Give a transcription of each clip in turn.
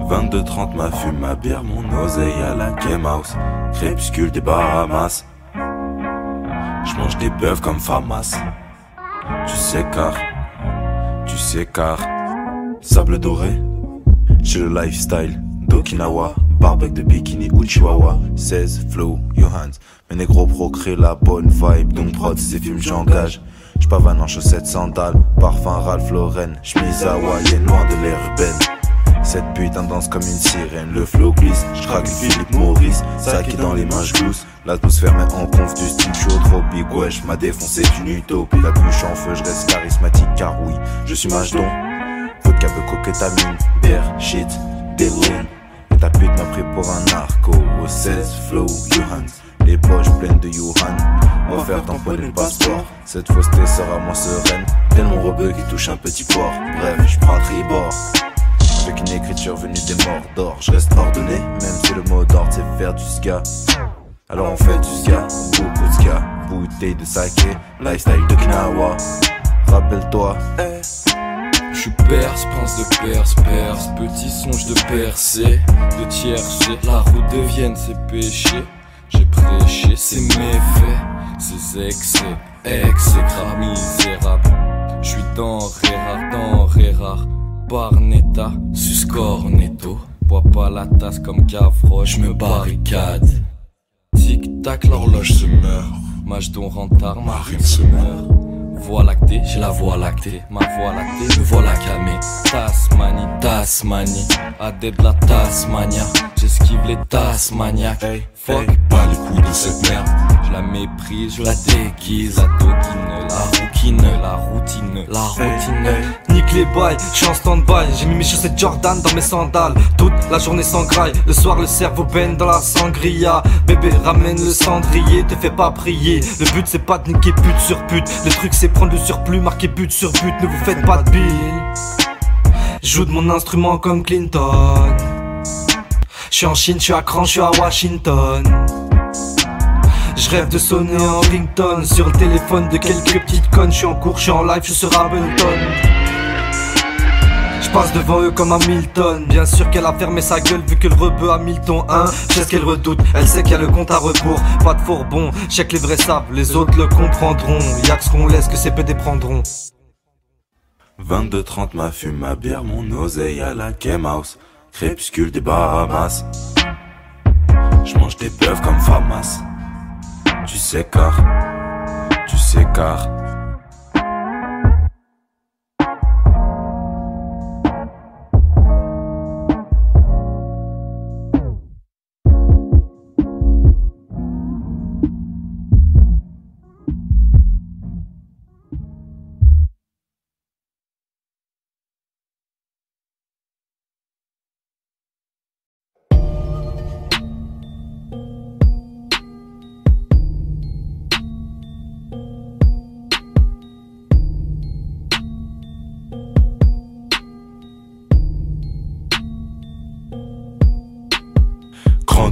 22-30, ma fume, ma bière, mon oseille à la game house. Crépuscule des Bahamas. J'mange des bœufs comme Famas. Tu sais car sable doré, j'ai le lifestyle d'Okinawa. Barbecue de bikini ou chihuahua. 16 flow, Johans. Mes négros procréent la bonne vibe. Donc prod, ces films j'engage. J'pavane en chaussettes, sandales. Parfum Ralph Lauren. Chemise hawaïenne, loin de l'air urbaine. Cette putain danse comme une sirène. Le flow glisse, j'craque Philippe Maurice. Saké dans les mains j'glousse. L'atmosphère met en conf du style chaud. Trop big wesh, m'a défoncé d'une utopie. La bouche en feu, j'reste charismatique car oui, je suis machdon. Vodka, beco, kétamine, bière, shit, déroule. Et ta pute m'a pris pour un narco. Au 16 flow, Johans. Les poches pleines de Johan. On va faire tamponner le passeport. Cette fausseté sera moins sereine. Tel mon rebeu qui touche un petit port. Bref, j'prends tribord. Avec une écriture venue des morts d'or. Je reste ordonné, même si le mot d'ordre c'est faire du ska. Alors on fait du ska, beaucoup de ska. Bouteille de saké, lifestyle de Kinawa. Rappelle-toi, J'suis perse, prince de Perse, petit songe de percer, de tiercer. La route de Vienne, c'est péché. J'ai prêché ses méfaits, ses excès, exécrables, misérables. J'suis denrée rare, Barnetta, sus cornetto. Bois pas la tasse comme Gavroche, j'me barricade. Tic-tac, l'horloge se meurt. Machdon rentard, ma rime se meurt. Voie lactée, j'ai la voie lactée. Ma voie lactée, me voilà camé. Tasmanie, adepte de la Tasmania. J'esquive les Tasmaniaques. Hey, fuck, pas les couilles de cette merde. Je la méprise, je la déguise. La doquine, la routine. Nique les bails, j'suis en stand-by. J'ai mis mes chaussettes Jordan dans mes sandales. Toute la journée sans graille. Le soir le cerveau baigne dans la sangria. Bébé ramène le cendrier, te fais pas prier. Le but c'est pas de niquer pute sur pute. Le truc c'est prendre le surplus, marquer but sur but. Ne vous faites pas de bill. Joue de mon instrument comme Clinton. J'suis en Chine, j'suis à Cran, j'suis à Washington. J'rêve de sonner en ringtone sur le téléphone de quelques petites connes. J'suis en cours, j'suis en live, j'suis sur Ableton. J'passe devant eux comme Hamilton. Bien sûr qu'elle a fermé sa gueule vu que le rebeu a mis le ton 1. J'sais ce qu'elle redoute, elle sait qu'il y a le compte à rebours. Pas de fourbon, j'sais que les vrais savent, les autres le comprendront. Y'a que ce qu'on laisse que ces PD prendront. 22-30, ma fume, ma bière, mon oseille à la game house. Crépuscule des Bahamas. J'mange des bœufs comme Famas. Tu sais car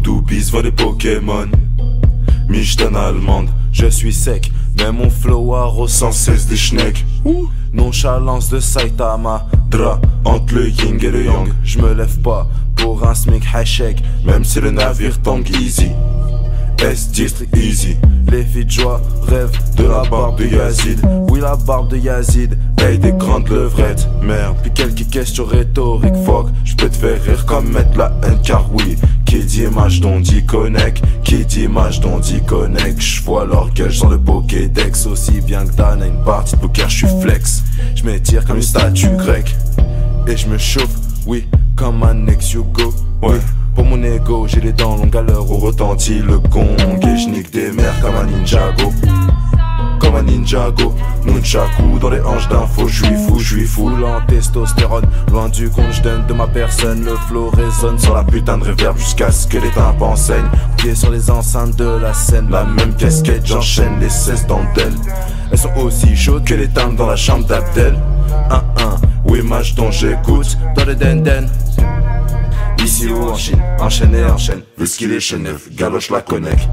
Doubis voit des Pokémon. Michten allemande, je suis sec, mais mon flow a sans cesse des schnecks. Nonchalance de Saitama, dra entre le yin et le yang. Je me lève pas pour un smic hachek, même si le navire tangue easy. S-District easy, les filles de joie rêvent de la barbe de Yazid. Oui, la barbe de Yazid, hey, des grandes levrettes. Merde, puis quelques questions rhétoriques, fuck. J'peux te faire rire comme mettre la haine, car oui, qui dit image dont dit connect, qui dit image dont dit connect. J'vois l'orgueil, j'sens le Pokédex, aussi bien que Dan à une partie de poker, j'suis flex. J'm'étire comme une statue grecque, et j'me chauffe, oui, comme un ex-Yugo, ouais. Pour mon ego, j'ai les dents longues à l'heure où retentit le gong. Et j'nique des mers comme un ninjago. Comme un ninjago, nunchaku dans les hanches d'info. J'suis fou, en testostérone. Loin du compte, j'donne de ma personne. Le flow résonne sur la putain de reverb jusqu'à ce que les tympans saignent. Pieds sur les enceintes de la scène. La même casquette, j'enchaîne les 16 dentelles. Elles sont aussi chaudes que les timbres dans la chambre d'Abdel. Oui, match dont j'écoute dans le den. Ici ou en Chine, enchaîne et enchaîne. Vu ce qu'il est chez neuf, galoche la connect.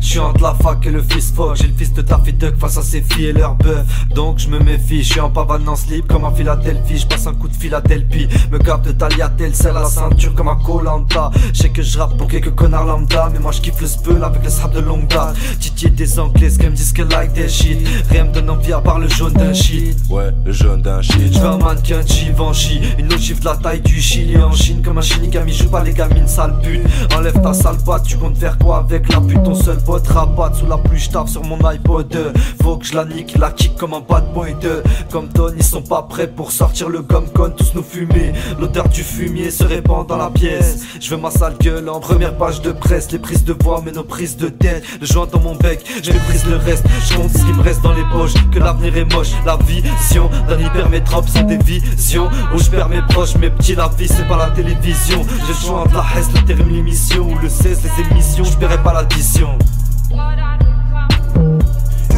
Je suis entre la fac et le fils fuck. J'ai le fils de Daffy Duck face à ses filles et leurs bœufs. Donc je me méfie, je suis en pavane en slip comme à Philadelphie. Je passe un coup de Philadelphie. Me capte de Taliatel, c'est la ceinture comme à Koh-Lanta. Je sais que je rappe pour quelques connards lambda, mais moi je kiffe le spell avec le sable de longue date. Titi des anglais, ce qu'elle me disent que like des shit. Rien me donne envie à part le jaune d'un shit. Ouais, le jaune d'un shit. Je veux un mannequin Givenchy, une ogive de la taille du Chili en Chine. Comme un Shinigami, joue pas les gamines, sale pute. Enlève ta sale patte, tu comptes faire quoi avec la pute? Ton seul pote rabatte sous la pluie, j'taffe sur mon iPod. Faut que je la nique, la kick comme un bad boy de. Comme Don, ils sont pas prêts pour sortir le gomme-con, tous nous fumer. L'odeur du fumier se répand dans la pièce. Je veux ma sale gueule en première page de presse. Les prises de voix mais nos prises de tête. Le joint dans mon bec, je méprise le reste. Je compte ce qui me reste dans les poches, que l'avenir est moche. La vision d'un hypermétrope sans des visions où je perds mes proches, mes petits. La vie c'est pas la télévision. J'ai le choix entre la Hesse, le terme l'émission ou le 16, les émissions, je paierai pas l'addition.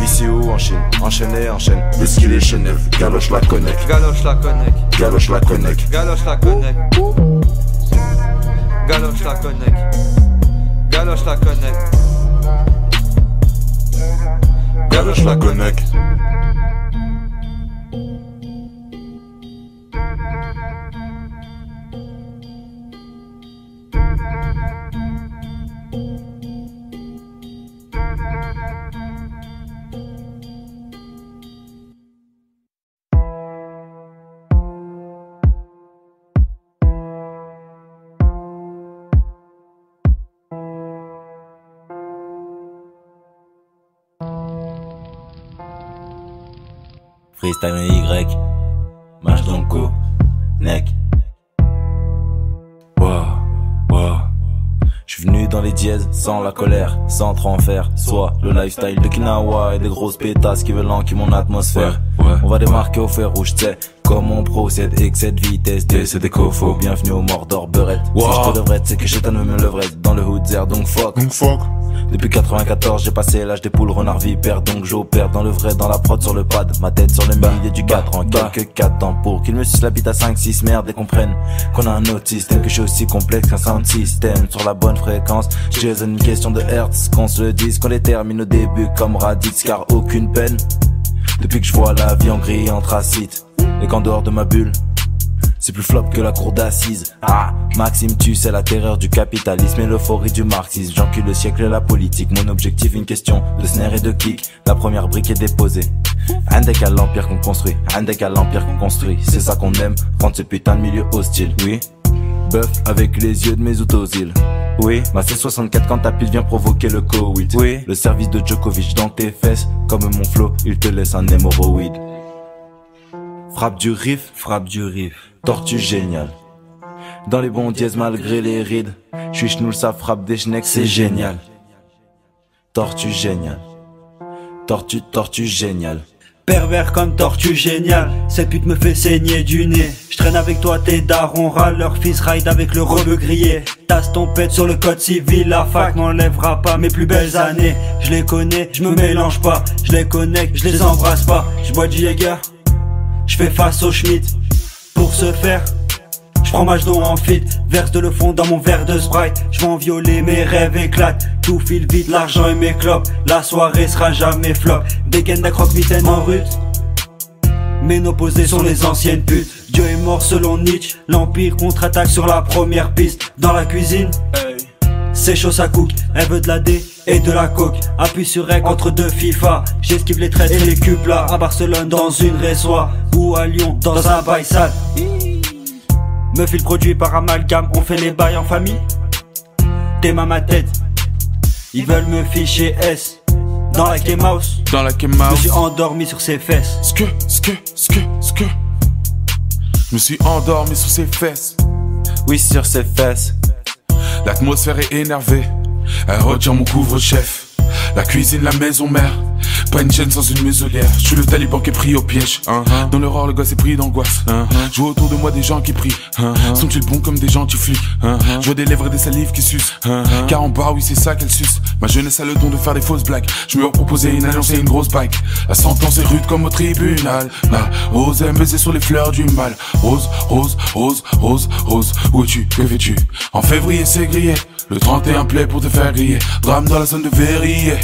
Ici ou en Chine, enchaîné, enchaîne. Le skill est Chanel, galoche la connect. Galoche la connect. Galoche la connect. Galoche la connect. Galoche la connect. Galoche la connect. Galoche la connect. Freestyle Y, marche dans le cou, neck. Wow. Je suis venu dans les dièses, sans la colère, sans trop en faire. Soit le lifestyle de Kinawa et des grosses pétasses qui veulent enquiller mon atmosphère. Ouais. On va démarquer au fer rouge, t'sais. Comment on procède, excès de vitesse, c'est des cofos. Bienvenue au Mordor Beurette. Si je te levrette, c'est que j'ai me levrette. Dans le hood zer, donc fuck. Depuis 94, j'ai passé l'âge des poules, renard vipère. Donc j'opère dans le vrai, dans la prod sur le pad. Ma tête sur le milieu du 4 en quelques 4 temps. Pour qu'ils me sucent la bite à 5-6 merde et comprennent qu'on a un autre système, que je suis aussi complexe qu'un sound system. Sur la bonne fréquence, j'ai une question de hertz. Qu'on se le dise, qu'on les termine au début comme Raditz, car aucune peine. Depuis que je vois la vie en gris anthracite, et qu'en dehors de ma bulle, c'est plus flop que la cour d'assises. Ah, Maxime, tu sais la terreur du capitalisme et l'euphorie du marxisme. J'encule le siècle et la politique. Mon objectif, une question de snare et de kick. La première brique est déposée. Indec à l'empire qu'on construit, Indec à l'empire qu'on construit. C'est ça qu'on aime, rendre ce putain de milieu hostile. Oui, bœuf avec les yeux de mes autosiles. Oui, ma C64 quand ta pile vient provoquer le Covid. Oui, le service de Djokovic dans tes fesses. Comme mon flow, il te laisse un hémorroïde. Frappe du riff, tortue génial. Dans les bons dièses malgré les rides, j'suis schnoul, ça frappe des schnecks, c'est génial. Tortue génial. Tortue génial. Pervers comme tortue génial, cette pute me fait saigner du nez. Je traîne avec toi, tes darons râlent, leur fils ride avec le rebeu grillé. Tasse ton pète sur le code civil, la fac m'enlèvera pas mes plus belles années. Je les connais, je me mélange pas, je les connecte, je les embrasse pas. Je bois du Jäger, je fais face au Schmitt. Pour ce faire, je prends ma genou en fit, verse de le fond dans mon verre de Sprite. Je vais en violer, mes rêves éclatent, tout file vite, l'argent et mes clopes. La soirée sera jamais flop, dégaine d'un croque-mitaine en rut. Mes opposés sont les anciennes putes. Dieu est mort selon Nietzsche, l'empire contre-attaque sur la première piste. Dans la cuisine, c'est chaud ça cook, elle veut de la D et de la coke. Appuie sur rec entre deux FIFA, j'esquive les traites et les cubes là. À Barcelone dans une résoie, ou à Lyon dans un bail sale. Me file produit par amalgame, on fait les bails en famille. T'es ma tête, ils veulent me ficher S. Dans la K-Mouse, je me suis endormi sur ses fesses. Je me suis endormi sous ses fesses. Oui, sur ses fesses. L'atmosphère est énervée, elle retient mon couvre-chef. La cuisine, la maison mère, Pas une chaîne sans une muselière. Je suis le taliban qui est pris au piège. Dans l'horreur, le gosse est pris d'angoisse. Je vois autour de moi des gens qui prient. Sont-ils bons comme des gens tu flics? Je vois des lèvres et des salives qui sucent. Car en bas, oui, c'est ça qu'elle suce. Ma jeunesse a le don de faire des fausses blagues. Je me reproposais une alliance et une grosse bague. La sentence est rude comme au tribunal. Rose aime baiser sur les fleurs du mal. Rose, rose, rose, rose, rose. Où es-tu? Que fais-tu? En février, c'est grillé. Le 31 plaît pour te faire griller. Drame dans la zone de Verrier.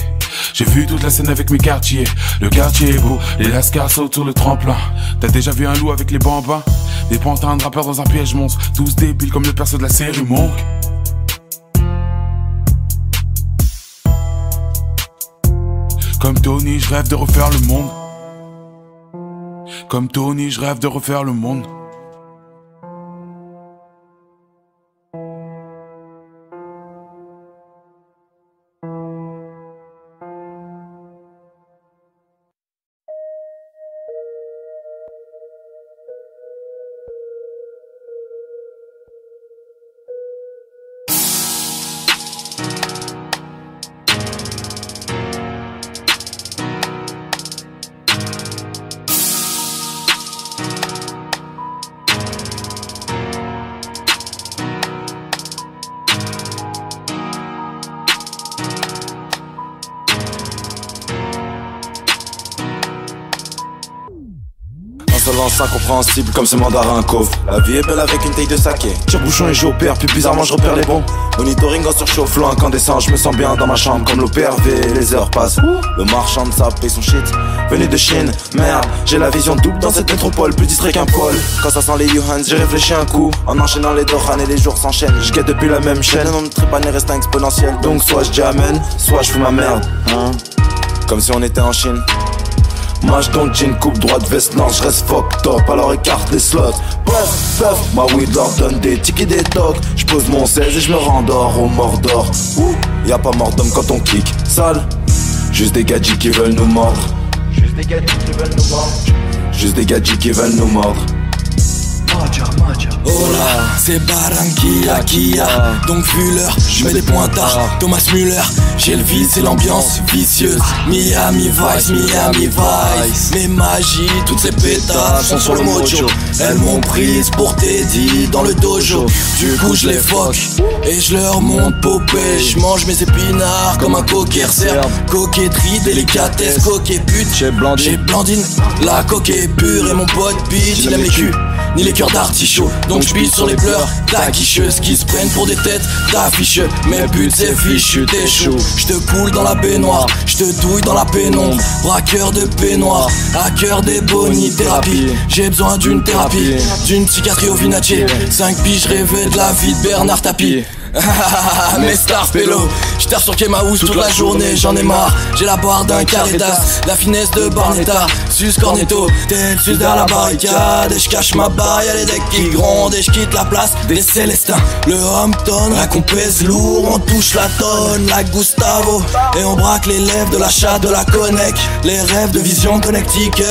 J'ai vu toute la scène avec mes quartiers. Le quartier est beau, les lascars sautent sur le tremplin. T'as déjà vu un loup avec les bambins? Des pantins de rappeurs dans un piège monstre. Tous débiles comme le perso de la série Monk. Comme Tony, je rêve de refaire le monde. Comme Tony, je rêve de refaire le monde. Incompréhensible comme ce mandarin cove. La vie est belle avec une taille de saké. Tire-bouchon et j'opère, puis bizarrement je repère les bons. Monitoring en surchauffe, incandescent, je me sens bien dans ma chambre comme l'OPRV, les heures passent. Le marchand de sable paye son shit, venu de Chine. Merde, j'ai la vision double dans cette métropole, plus distrait qu'un pôle. Quand ça sent les Johans, j'ai réfléchi un coup. En enchaînant les Doran et les jours s'enchaînent. Je guette depuis la même chaîne, le nombre de trépanés reste exponentiel. Donc soit je dis amen, soit je fous ma merde. Comme si on était en Chine. Mâche dans le jean, coupe droite, veste, non, je reste fucked up, alors écarte les slots. Puff, ma weed leur donne des tickets des tocs. J'pose mon 16 et je me rendors au Mordor. Y'a pas mort d'homme quand on kick, sale. Juste des gadgets qui veulent nous mordre. Juste des gadgets qui veulent nous mordre. Juste des gadgets qui veulent nous mordre. Hola, c'est Barranquilla, Kia. Donc vu l'heure, je mets des pointards. Thomas Müller, j'ai le vice et l'ambiance vicieuse. Miami Vice. Mes magies, toutes ces pétards sont sur le mojo. Elles m'ont prise pour Teddy dans le dojo. Du coup je les foque et je leur monte popé. Je mange mes épinards comme un coquet serbe. Coquetterie, délicatesse, coquet pute. J'ai Blandine, la coque est pure. Et mon pote bitch, il aime les culs ni les cœurs d'artichaut. Donc je pisse sur les pleurs d'acquicheuses qui se prennent pour des têtes d'afficheux. Mes buts c'est fichu, t'es chaud. Je te coule dans la baignoire, je te douille dans la pénombre. Braqueur de peignoir, hacker des bonithérapie. J'ai besoin d'une thérapie, d'une psychiatrie au vinatier. 5 piges rêvais de la vie de Bernard Tapie. Mes stars pélo, j'terre sur Kemahouse toute la journée, j'en ai marre. J'ai la barre d'un Caritas, la finesse de Barnetta. Sus Cornetto, tête sus derrière la barricade. Et j'cache ma barre, y'a les decks qui grondent. Et j'quitte la place des Célestins. Le Hampton, la qu'on pèse lourd. On touche la tonne, la Gustavo. Et on braque les lèvres de la chatte de la Connect. Les rêves de vision Connecticut.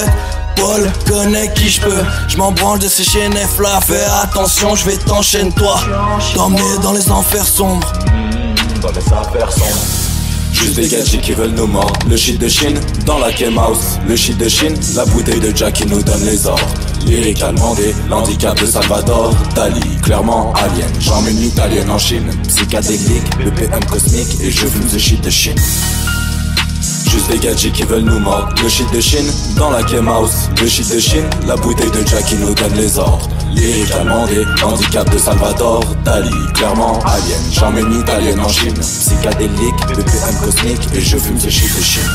Paul connaît qui je peux. Je m'en branle de ces chaînefs là. Fais attention, je vais t'enchaîner toi. T'emmener dans les enfers sombres. Dans les affaires sombres. Juste des gadgets qui veulent nous mordre. Le shit de Chine dans la Game House. Le shit de Chine, la bouteille de Jack qui nous donne les ordres. Lyricalement des l'handicap de Salvador Dali. Clairement alien, j'emmène une italienne en Chine. Psychédélique, le PM cosmique. Et je fume ce shit de Chine. Juste des gadgets qui veulent nous mordre. Le shit de Chine dans la Game House. Le shit de Chine, la bouteille de Jack qui nous donne les ordres. Lyricalement des handicap de Salvador Dali. Clairement alien, j'emmène une italienne en Chine. Psychédélique, le PM cosmique. Et je fume ce shit de Chine.